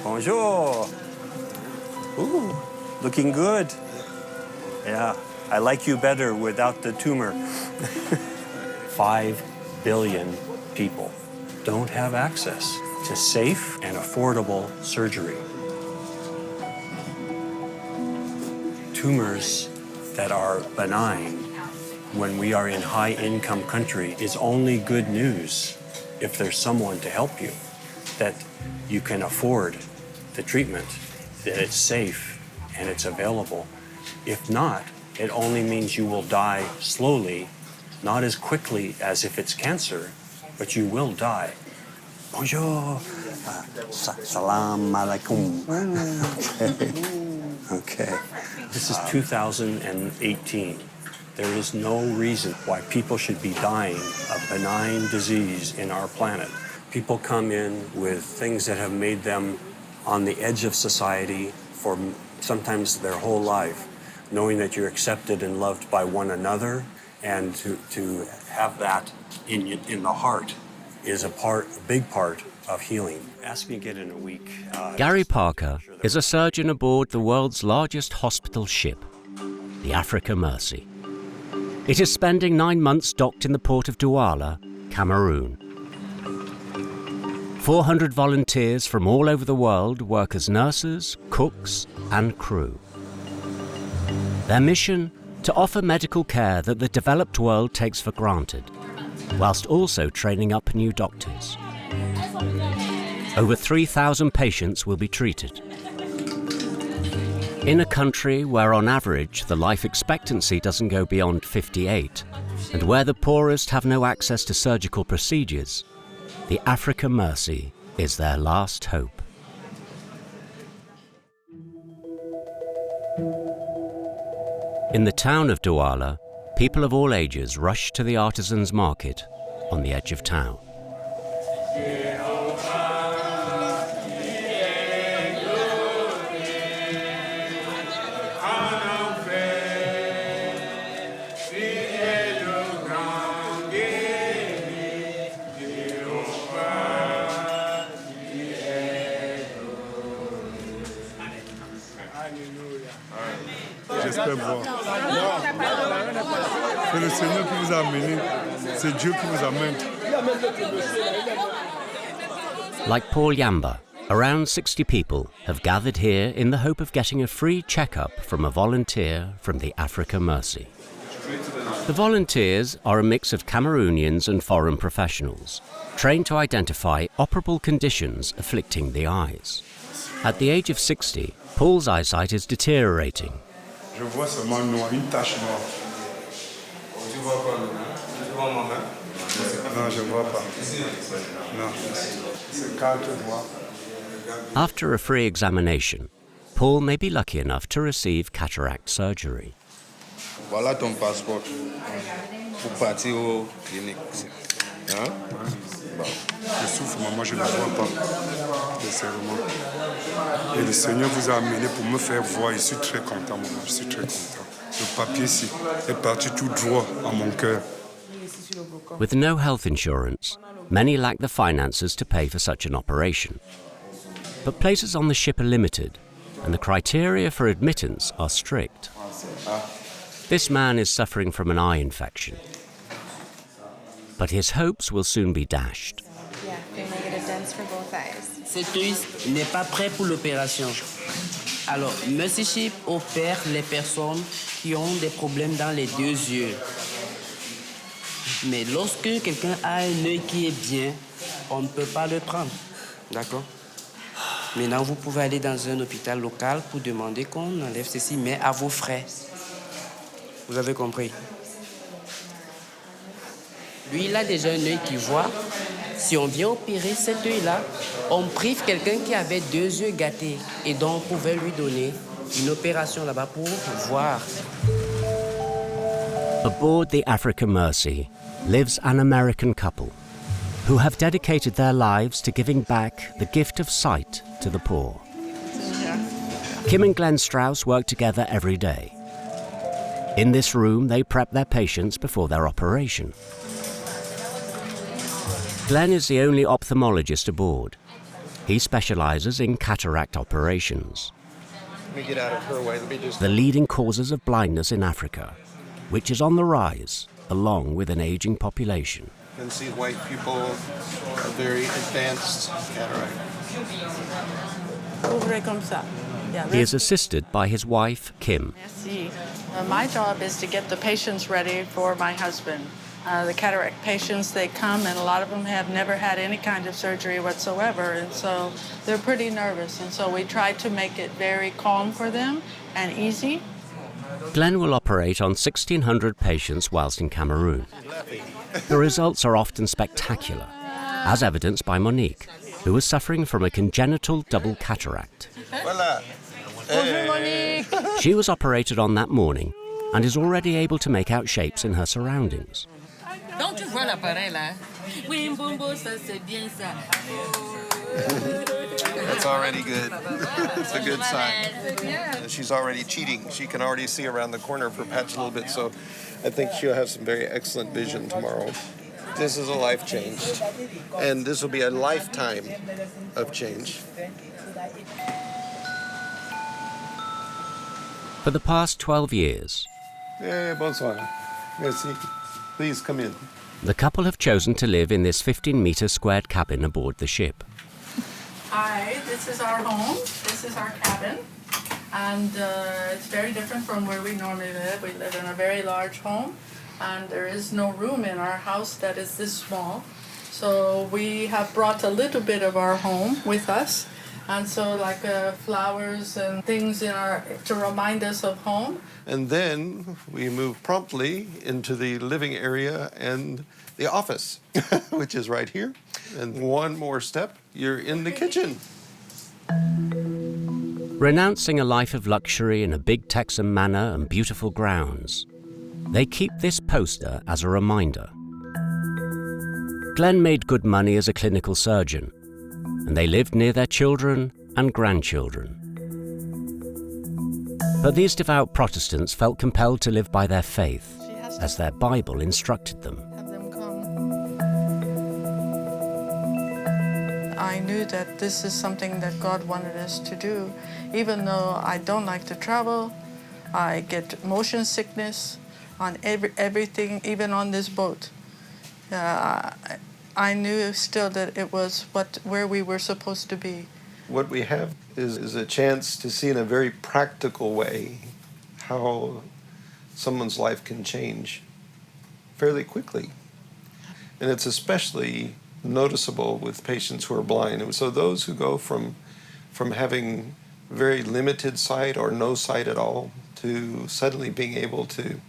Bonjour. Ooh, looking good. Yeah, I like you better without the tumor. 5 billion people don't have access to safe and affordable surgery. Tumors that are benign when we are in high-income country is only good news if there's someone to help you, that you can afford the treatment, that it's safe and it's available. If not, it only means you will die slowly, not as quickly as if it's cancer, but you will die. Bonjour. Salam alaikum. Okay. This is 2018. There is no reason why people should be dying of benign disease in our planet. People come in with things that have made them on the edge of society for sometimes their whole life, knowing that you're accepted and loved by one another, and to have that in the heart is a big part of healing. Ask me again in a week. Gary Parker is a surgeon aboard the world's largest hospital ship, the Africa Mercy. It is spending 9 months docked in the port of Douala, Cameroon. 400 volunteers from all over the world work as nurses, cooks, and crew. Their mission? To offer medical care that the developed world takes for granted, whilst also training up new doctors. Over 3,000 patients will be treated. In a country where on average the life expectancy doesn't go beyond 58, and where the poorest have no access to surgical procedures, the Africa Mercy is their last hope. In the town of Douala, people of all ages rush to the artisans' market on the edge of town. J'espère voir. C'est le Seigneur qui vous a amené. C'est Dieu qui vous amène. Like Paul Yamba, around 60 people have gathered here in the hope of getting a free checkup from a volunteer from the Africa Mercy. The volunteers are a mix of Cameroonians and foreign professionals, trained to identify operable conditions afflicting the eyes. At the age of 60, Paul's eyesight is deteriorating. Je vois seulement noir, une tache noire. Tu vois quoi maintenant? Tu vois ma main? Non, je ne vois pas. Non, c'est quatre noirs. After a free examination, Paul may be lucky enough to receive cataract surgery. Voilà ton passeport pour partir au clinique. Hein? Bon. Je souffre, mais moi je ne vois pas. Sincèrement. Et le Seigneur vous a amené pour me faire voir. Je suis très content, maman. Je suis très content. Le papier ici est parti tout droit à mon cœur. With no health insurance, many lack the finances to pay for such an operation. But places on the ship are limited, and the criteria for admittance are strict. This man is suffering from an eye infection. But his hopes will soon be dashed. Yeah, they may get a dents for both eyes. Cet œil n'est pas prêt pour l'opération. Alors, Mercy Ship opère les personnes qui ont des problèmes dans les deux yeux. Mais lorsque quelqu'un a un œil qui est bien, on ne peut pas le prendre. D'accord? Maintenant, vous pouvez aller dans un hôpital local pour demander qu'on enlève ceci, mais à vos frais. Vous avez compris? Lui, il a déjà un œil qui voit. Si on vient opérer cet œil-là, on prive quelqu'un qui avait deux yeux gâtés. Et donc, on pouvait lui donner une opération là-bas pour voir. Aboard the Africa Mercy lives an American couple who have dedicated their lives to giving back the gift of sight to the poor. Kim and Glenn Strauss work together every day. In this room, they prep their patients before their operation. Glenn is the only ophthalmologist aboard. He specializes in cataract operations, Let me get out of her way. Let me just... the leading causes of blindness in Africa, which is on the rise, along with an aging population. You can see white people are very advanced cataract. Ouvrez comme ça. Yeah, He is assisted by his wife, Kim. Merci. My job is to get the patients ready for my husband. The cataract patients, they come, and a lot of them have never had any kind of surgery whatsoever, and so they're pretty nervous. And so we try to make it very calm for them and easy. Glenn will operate on 1,600 patients whilst in Cameroon. The results are often spectacular, as evidenced by Monique, who was suffering from a congenital double cataract. Voilà. Bonjour, Monique. She was operated on that morning and is already able to make out shapes in her surroundings. Donc tu vois l'appareil là. Oui, Mbombo, ça c'est bien ça. That's already good. It's a good sign. She's already cheating. She can already see around the corner of her patch a little bit, so I think she'll have some very excellent vision tomorrow. This is a life change, and this will be a lifetime of change. For the past 12 years, Bonsoir. Merci. Please come in. the couple have chosen to live in this 15-metre squared cabin aboard the ship. Hi, this is our home. This is our cabin. And it's very different from where we normally live. We live in a very large home, and there is no room in our house that is this small. So we have brought a little bit of our home with us. And so like flowers and things to remind us of home. And then we move promptly into the living area and the office, which is right here. And one more step, you're in the kitchen. Renouncing a life of luxury in a big Texan manor and beautiful grounds, they keep this poster as a reminder. Glenn made good money as a clinical surgeon, and they lived near their children and grandchildren. But these devout Protestants felt compelled to live by their faith, as their Bible instructed them. Have them come. I knew that this is something that God wanted us to do. Even though I don't like to travel, I get motion sickness on everything, even on this boat. I knew still that it was where we were supposed to be. What we have is a chance to see in a very practical way how someone's life can change fairly quickly. And it's especially noticeable with patients who are blind. And so those who go from having very limited sight or no sight at all to suddenly being able to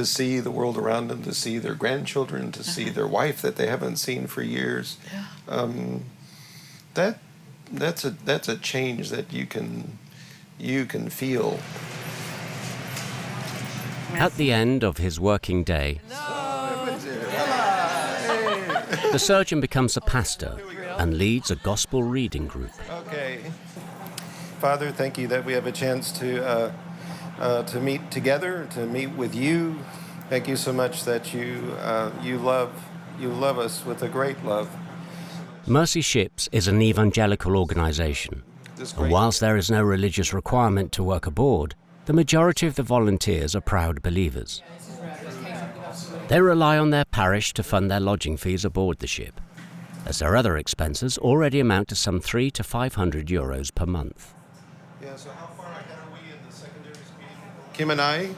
see the world around them, to see their grandchildren, to see their wife that they haven't seen for years. That's a change that you can feel. At the end of his working day, the surgeon becomes a pastor and leads a gospel reading group. Okay. Father, thank you that we have a chance to meet together, to meet with you. Thank you so much that you love us with a great love. Mercy Ships is an evangelical organization, and whilst there is no religious requirement to work aboard, the majority of the volunteers are proud believers. They rely on their parish to fund their lodging fees aboard the ship, as their other expenses already amount to some €300 to €500 per month. Yeah, so how far ahead are we in the secondary school? Kim and I,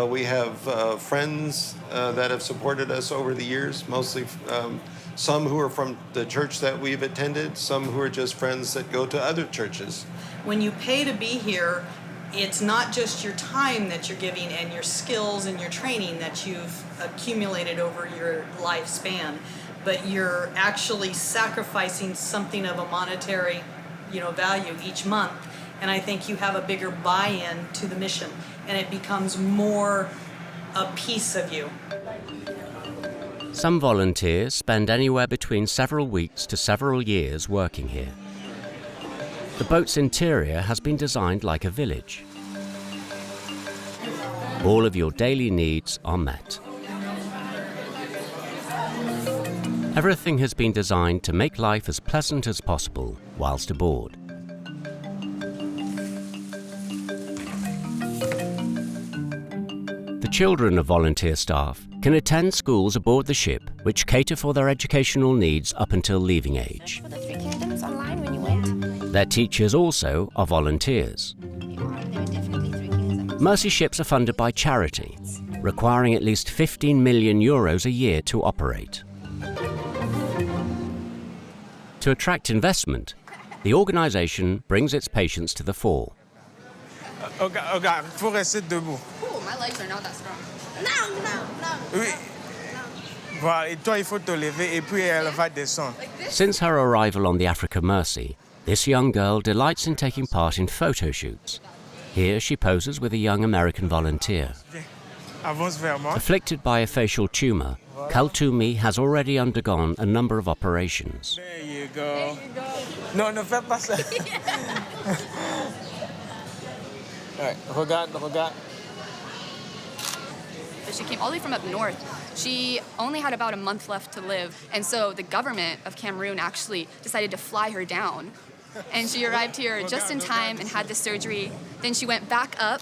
we have friends that have supported us over the years, mostly some who are from the church that we've attended, some who are just friends that go to other churches. When you pay to be here, it's not just your time that you're giving and your skills and your training that you've accumulated over your lifespan, but you're actually sacrificing something of a monetary, value each month. And I think you have a bigger buy-in to the mission, and it becomes more a piece of you. Some volunteers spend anywhere between several weeks to several years working here. The boat's interior has been designed like a village. All of your daily needs are met. Everything has been designed to make life as pleasant as possible whilst aboard. The children of volunteer staff can attend schools aboard the ship which cater for their educational needs up until leaving age. For the 3 kingdoms online when you went. Their teachers also are volunteers. There were definitely 3 kingdoms. Mercy ships are funded by charity, requiring at least 15 million euros a year to operate. To attract investment, the organisation brings its patients to the fore. Regarde, il faut rester debout. Oh, my legs are not that strong. No. Oui. Voilà, et toi, il faut te lever et puis elle va descendre. Since her arrival on the Africa Mercy, this young girl delights in taking part in photo shoots. Here she poses with a young American volunteer. Avance vers moi. Afflicted by a facial tumour, Kaltumi has already undergone a number of operations. There you go. Non, ne fais pas ça. Ouais, regarde. She came all the way from up north. She only had about a month left to live, and so the government of Cameroon actually decided to fly her down. And she arrived here just in time and had the surgery. Then she went back up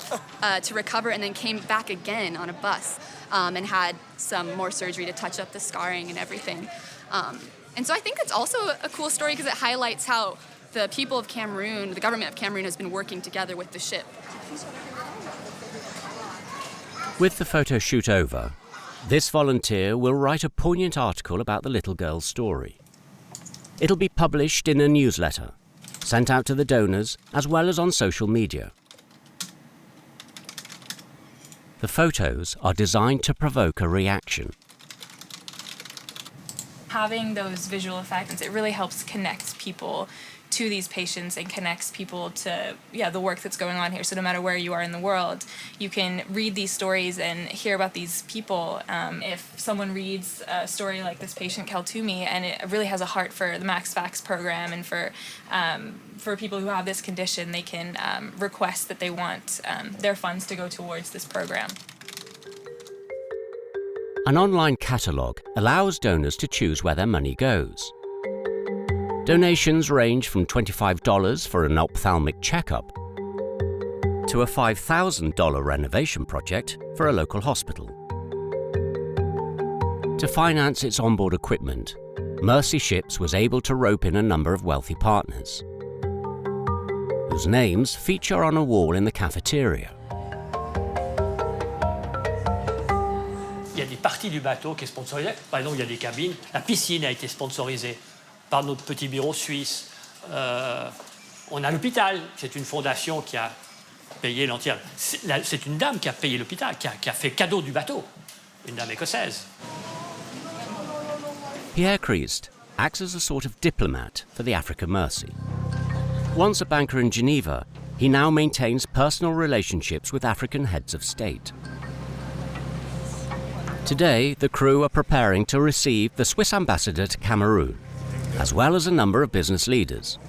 to recover and then came back again on a bus and had some more surgery to touch up the scarring and everything. And so I think it's also a cool story because it highlights how the people of Cameroon, the government of Cameroon has been working together with the ship. With the photo shoot over, this volunteer will write a poignant article about the little girl's story. It'll be published in a newsletter, sent out to the donors as well as on social media. The photos are designed to provoke a reaction. Having those visual effects, it really helps connect people to these patients and connects people to the work that's going on here. So no matter where you are in the world, you can read these stories and hear about these people. If someone reads a story like this patient Kaltumi and it really has a heart for the Max Fax program and for people who have this condition, they can request that they want their funds to go towards this program. An online catalogue allows donors to choose where their money goes. Donations range from $25 for an ophthalmic checkup to a $5,000 renovation project for a local hospital. To finance its onboard equipment, Mercy Ships was able to rope in a number of wealthy partners, whose names feature on a wall in the cafeteria. Il y a des parties du bateau qui est sponsorisée. Par exemple, il y a des cabines. La piscine a été sponsorisée par notre petit bureau suisse. On a l'hôpital. C'est une fondation qui a payé l'entière. C'est une dame qui a payé l'hôpital, qui a fait cadeau du bateau. Une dame écossaise. Pierre Christ acts as a sort of diplomat for the Africa Mercy. Once a banker in Geneva, he now maintains personal relationships with African heads of state. Today, the crew are preparing to receive the Swiss ambassador to Cameroon, as well as a number of business leaders.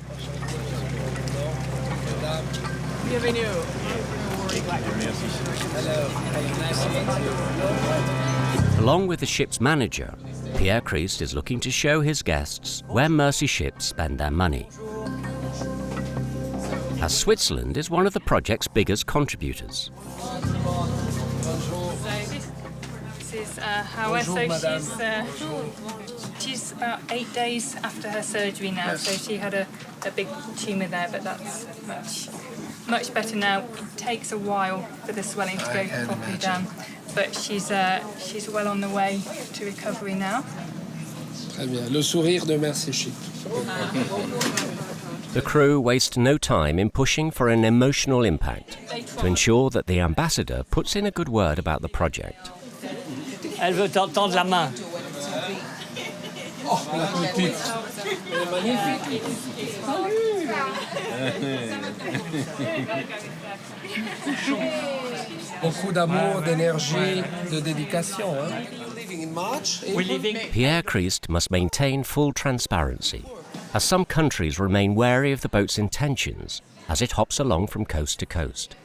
Along with the ship's manager, Pierre Christ is looking to show his guests where Mercy ships spend their money, as Switzerland is one of the project's biggest contributors. This is Hawa, so she's about 8 days after her surgery now, so she had a big tumour there, but that's much better now. It takes a while for the swelling to go properly down, but she's well on the way to recovery now. Très bien. Le sourire de Mercy Ship. The crew waste no time in pushing for an emotional impact to ensure that the ambassador puts in a good word about the project. Elle veut tendre la main. Oh, la petite. Elle est magnifique. Beaucoup d'amour, d'énergie, de dédication. Pierre Christ must maintain full transparency, as some countries remain wary of the boat's intentions as it hops along from coast to coast.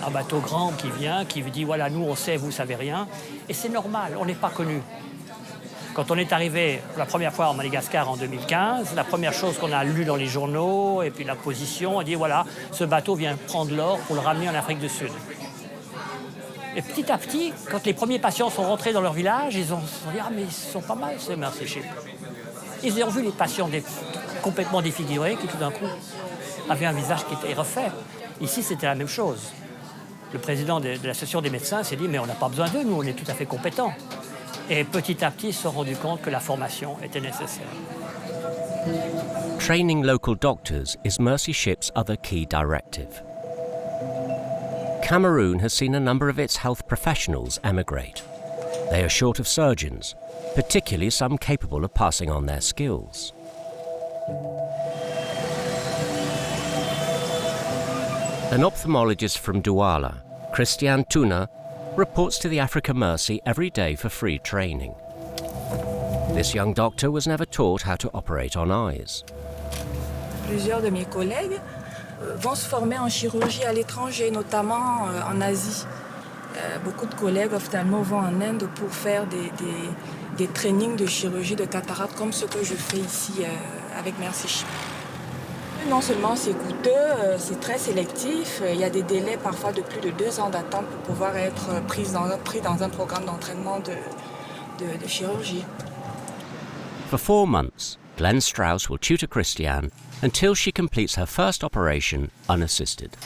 Un bateau grand qui vient, qui dit voilà, nous on sait, vous savez rien. Et c'est normal, on n'est pas connus. Quand on est arrivé la première fois en Madagascar en 2015, la première chose qu'on a lue dans les journaux et puis la position, on dit voilà, ce bateau vient prendre l'or pour le ramener en Afrique du Sud. Et petit à petit, quand les premiers patients sont rentrés dans leur village, ils ont dit ah mais ils sont pas mal ces Mercy Ships. Ils ont vu les patients complètement défigurés qui tout d'un coup avaient un visage qui était refait. Ici c'était la même chose. Le président de l'association des médecins s'est dit mais on n'a pas besoin d'eux, nous on est tout à fait compétents. Et petit à petit, ils se sont rendus compte que la formation était nécessaire. Training local doctors is Mercy Ship's other key directive. Cameroon has seen a number of its health professionals emigrate. They are short of surgeons, particularly some capable of passing on their skills. An ophthalmologist from Douala, Christian Tuna, reports to the Africa Mercy every day for free training. This young doctor was never taught how to operate on eyes. Plusieurs de mes collègues vont se former en chirurgie à l'étranger, notamment en Asie. Beaucoup de collègues ophtalmos vont en Inde pour faire des trainings de chirurgie de cataracte comme ce que je fais ici avec Mercy Ship. Non seulement c'est coûteux, c'est très sélectif, il y a des délais parfois de plus de 2 ans d'attente pour pouvoir être pris dans un programme d'entraînement de chirurgie. For 4 months, Glenn Strauss will tutor Christiane until she completes her first operation unassisted.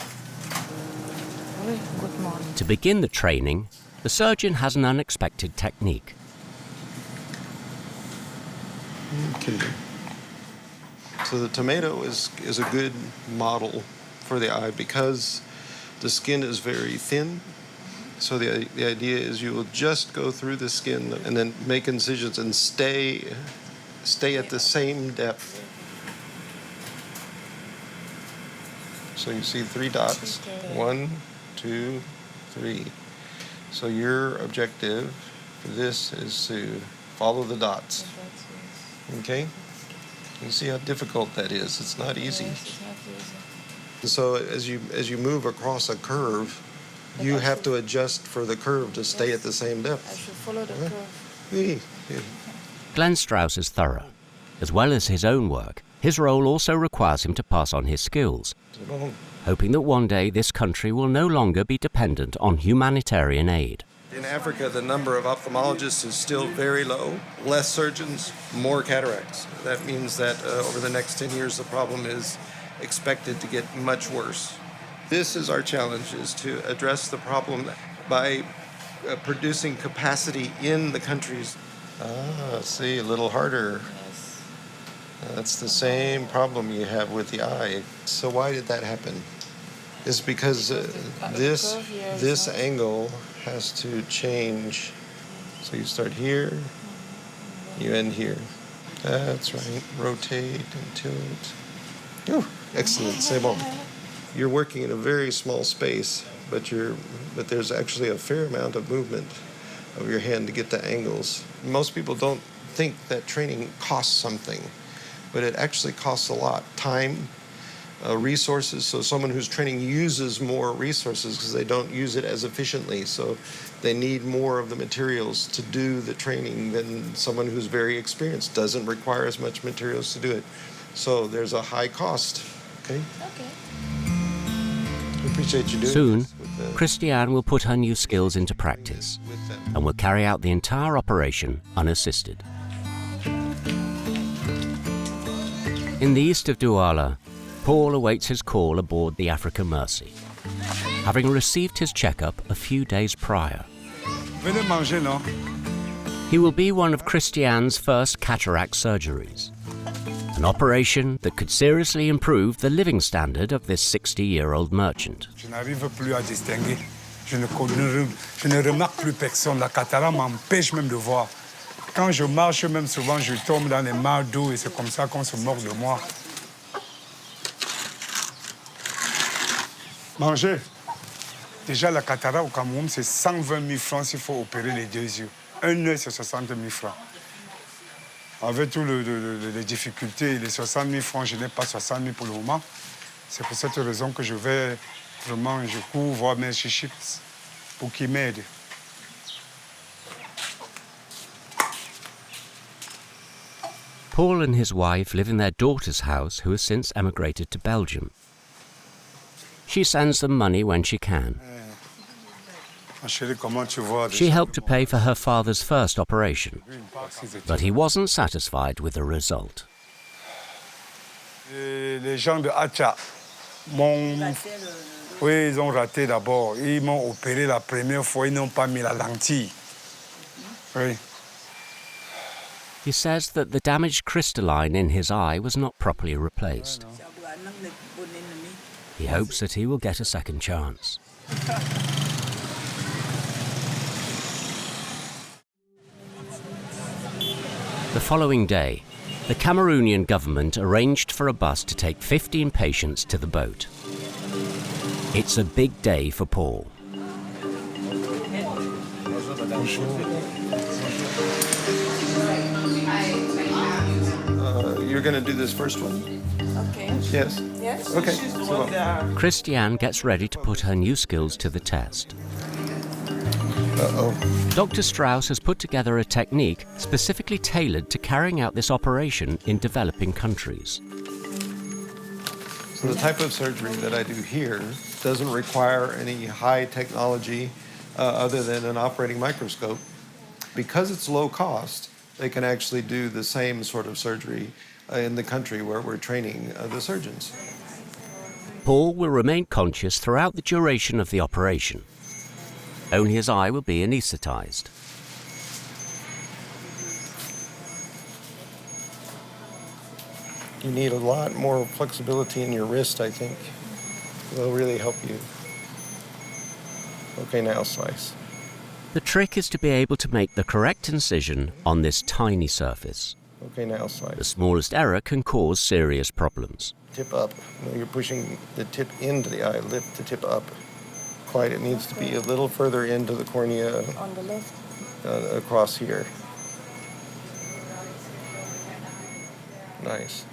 To begin the training, the surgeon has an unexpected technique. Okay. So the tomato is a good model for the eye because the skin is very thin. So the idea is you will just go through the skin and then make incisions and stay at the same depth. So you see 3 dots. 1, 2, 3. So your objective for this is to follow the dots. Okay? You see how difficult that is. It's not easy. So as you move across a curve, you have to adjust for the curve to stay at the same depth. I should follow the curve. Oui. Glenn Strauss is thorough. As well as his own work, his role also requires him to pass on his skills, hoping that one day this country will no longer be dependent on humanitarian aid. In Africa, the number of ophthalmologists is still very low. Less surgeons, more cataracts. That means that over the next 10 years, the problem is expected to get much worse. This is our challenge, is to address the problem by producing capacity in the countries. See, a little harder. That's the same problem you have with the eye. So why did that happen? It's because this angle has to change. So you start here, you end here. That's right. Rotate and tilt. Oh, excellent. C'est bon. You're working in a very small space, but there's actually a fair amount of movement of your hand to get the angles. Most people don't think that training costs something, but it actually costs a lot. Time, resources. So someone who's training uses more resources because they don't use it as efficiently. So they need more of the materials to do the training than someone who's very experienced. Doesn't require as much materials to do it. So there's a high cost. Okay? We appreciate you doing Soon, this Christiane will put her new skills into practice and will carry out the entire operation unassisted. In the east of Douala, Paul awaits his call aboard the Africa Mercy, having received his checkup a few days prior. Venez manger, non? He will be one of Christiane's first cataract surgeries, an operation that could seriously improve the living standard of this 60-year-old merchant. Je n'arrive plus à distinguer. Je ne remarque plus personne. La cataracte m'empêche même de voir. Quand je marche, même souvent, je tombe dans les mares d'eau et c'est comme ça qu'on se moque de moi. Manger. Déjà, la cataracte au Cameroun, c'est 120 000 francs s'il faut opérer les 2 yeux. Un œil, c'est 60 000 francs. Avec toutes les difficultés, les 60 000 francs, je n'ai pas 60 000 pour le moment. C'est pour cette raison que je vais vraiment, je cours voir mes chichips pour qu'ils m'aident. Paul and his wife live in their daughter's house, who has since emigrated to Belgium. She sends them money when she can. She helped to pay for her father's first operation, but he wasn't satisfied with the result. Les gens de Hacha ils ont raté d'abord. Ils m'ont opéré la première fois, ils n'ont pas mis la lentille. Oui. He says that the damaged crystalline in his eye was not properly replaced. He hopes that he will get a second chance. The following day, the Cameroonian government arranged for a bus to take 15 patients to the boat. It's a big day for Paul. You're going to do this first one? Okay. Yes? Yes. Okay. Christiane gets ready to put her new skills to the test. Uh-oh. Dr. Strauss has put together a technique specifically tailored to carrying out this operation in developing countries. So the type of surgery that I do here doesn't require any high technology other than an operating microscope. Because it's low cost, they can actually do the same sort of surgery in the country where we're training the surgeons. Paul will remain conscious throughout the duration of the operation. Only his eye will be anesthetized. You need a lot more flexibility in your wrist, I think. It'll really help you. Okay, now slice. The trick is to be able to make the correct incision on this tiny surface. Okay, now slice. The smallest error can cause serious problems. Tip up. No, you're pushing the tip into the eye. Lift the tip up. Quite, it needs to be a little further into the cornea. On the left. Across here. Nice.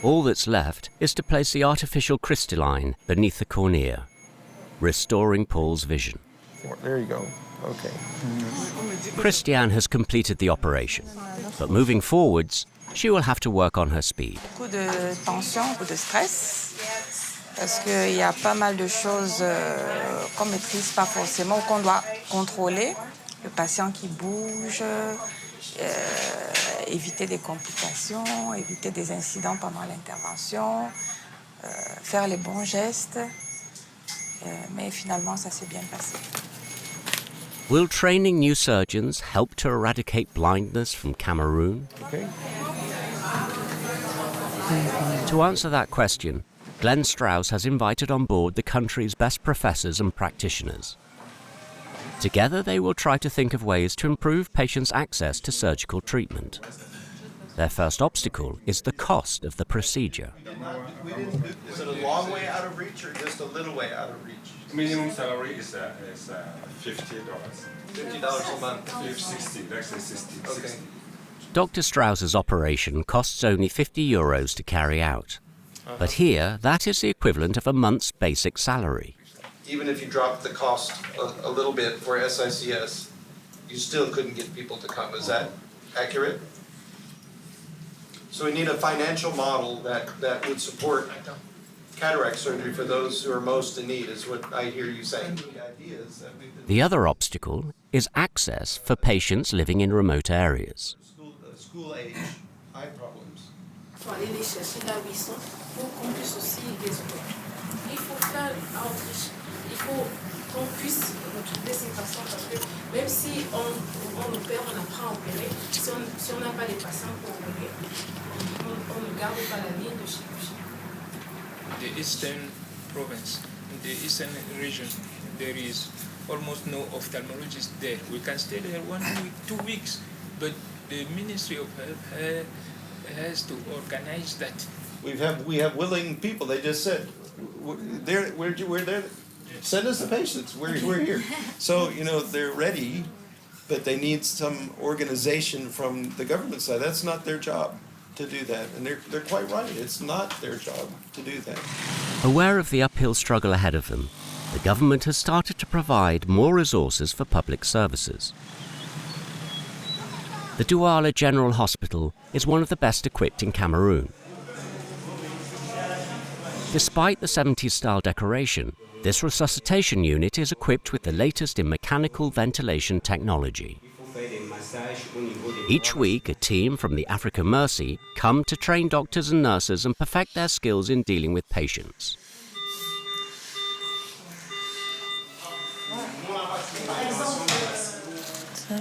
All that's left is to place the artificial crystalline beneath the cornea, restoring Paul's vision. There you go. Okay. Christiane has completed the operation, but moving forwards, she will have to work on her speed. Beaucoup de tension, beaucoup de stress, parce qu'il y a pas mal de choses qu'on maîtrise pas forcément, qu'on doit contrôler. Le patient qui bouge, éviter des complications, éviter des incidents pendant l'intervention, faire les bons gestes, mais finalement ça s'est bien passé. Will training new surgeons help to eradicate blindness from Cameroon? Okay. To answer that question, Glenn Strauss has invited on board the country's best professors and practitioners. Together, they will try to think of ways to improve patients' access to surgical treatment. Their first obstacle is the cost of the procedure. Is it a long way out of reach or just a little way out of reach? Minimum salary is $50. $50 a month. 60, let's say 60. Okay. Dr. Strauss's operation costs only €50 to carry out. But here, that is the equivalent of a month's basic salary. Even if you drop the cost a little bit for SICS, you still couldn't get people to come. Is that accurate? So we need a financial model that would support cataract surgery for those who are most in need, is what I hear you saying. The other obstacle is access for patients living in remote areas. School age, eye problems. Il faut aller les chercher là où ils sont pour qu'on puisse aussi les opérer. Il faut faire outreach. Il faut qu'on puisse retrouver ces patients parce que même si on opère, on apprend à opérer, si on n'a pas les patients pour opérer, on ne garde pas la ligne de chirurgie. The eastern province, in the eastern region, there is almost no ophthalmologist there. We can stay there 1 week, 2 weeks, but the Ministry of Health has to organize that. We have willing people. They just said, we're there. Send us the patients. We're here. So, they're ready, but they need some organization from the government side. That's not their job to do that. And they're quite right. It's not their job to do that. Aware of the uphill struggle ahead of them, the government has started to provide more resources for public services. The Douala General Hospital is one of the best equipped in Cameroon. Despite the 70s-style decoration, this resuscitation unit is equipped with the latest in mechanical ventilation technology. Each week, a team from the Africa Mercy come to train doctors and nurses and perfect their skills in dealing with patients.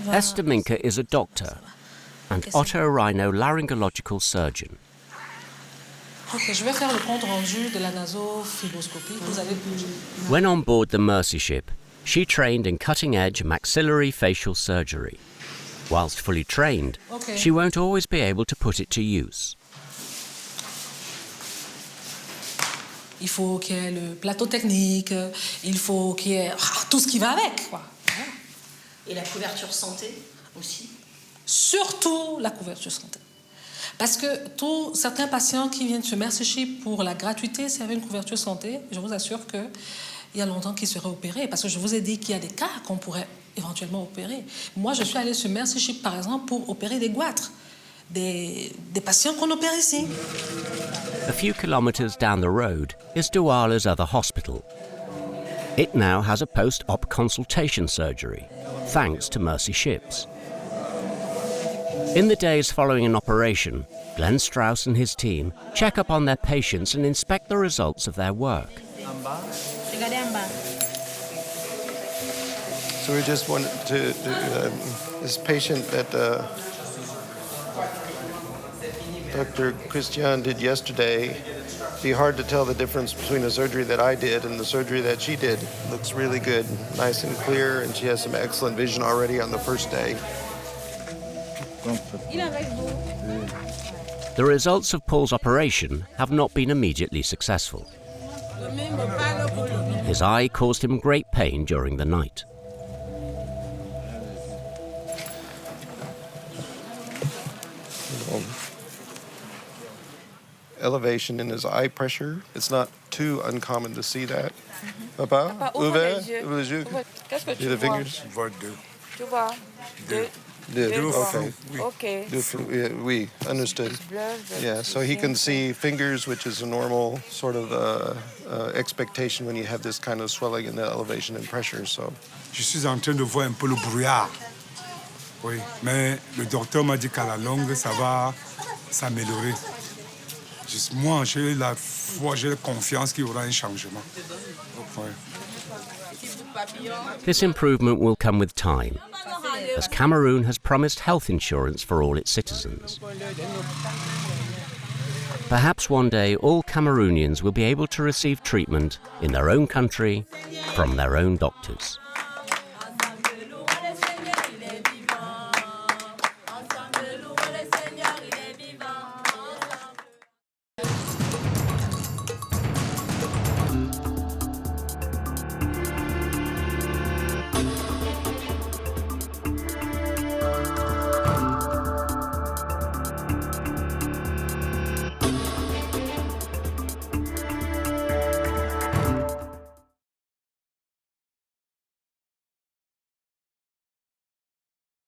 Esther Minka is a doctor and otorhinolaryngological surgeon. When on board the Mercy ship, she trained in cutting-edge maxillary facial surgery. Whilst fully trained, she won't always be able to put it to use. Il faut qu'il y ait le plateau technique, il faut qu'il y ait tout ce qui va avec, quoi. Et la couverture santé aussi. Surtout la couverture santé. Parce que certains patients qui viennent sur Mercy Ship pour la gratuité, s'il y avait une couverture santé, je vous assure qu'il y a longtemps qu'ils seraient opérés. Parce que je vous ai dit qu'il y a des cas qu'on pourrait éventuellement opérer. Moi, je suis allée sur Mercy Ship, par exemple, pour opérer des goitres. Des patients qu'on opère ici. A few kilometers down the road is Douala's other hospital. It now has a post-op consultation surgery, thanks to Mercy ships. In the days following an operation, Glenn Strauss and his team check up on their patients and inspect the results of their work. So we just wanted to this patient that Dr. Christian did yesterday. It'd be hard to tell the difference between the surgery that I did and the surgery that she did. Looks really good, nice and clear, and she has some excellent vision already on the first day. The results of Paul's operation have not been immediately successful. His eye caused him great pain during the night. Elevation in his eye pressure. It's not too uncommon to see that. Papa, ouvre les yeux. Qu'est-ce que tu The vois? fingers. Tu vois? Deux. Okay. Okay. Oui, understood. Yeah, so he can see fingers, which is a normal sort of expectation when you have this kind of swelling in the elevation and pressure. So. Je suis en train de voir un peu le brouillard. Oui, mais le docteur m'a dit qu'à la longue, ça va s'améliorer. Moi, j'ai la foi, j'ai la confiance qu'il y aura un changement. Oui. This improvement will come with time, as Cameroon has promised health insurance for all its citizens. Perhaps one day all Cameroonians will be able to receive treatment in their own country from their own doctors.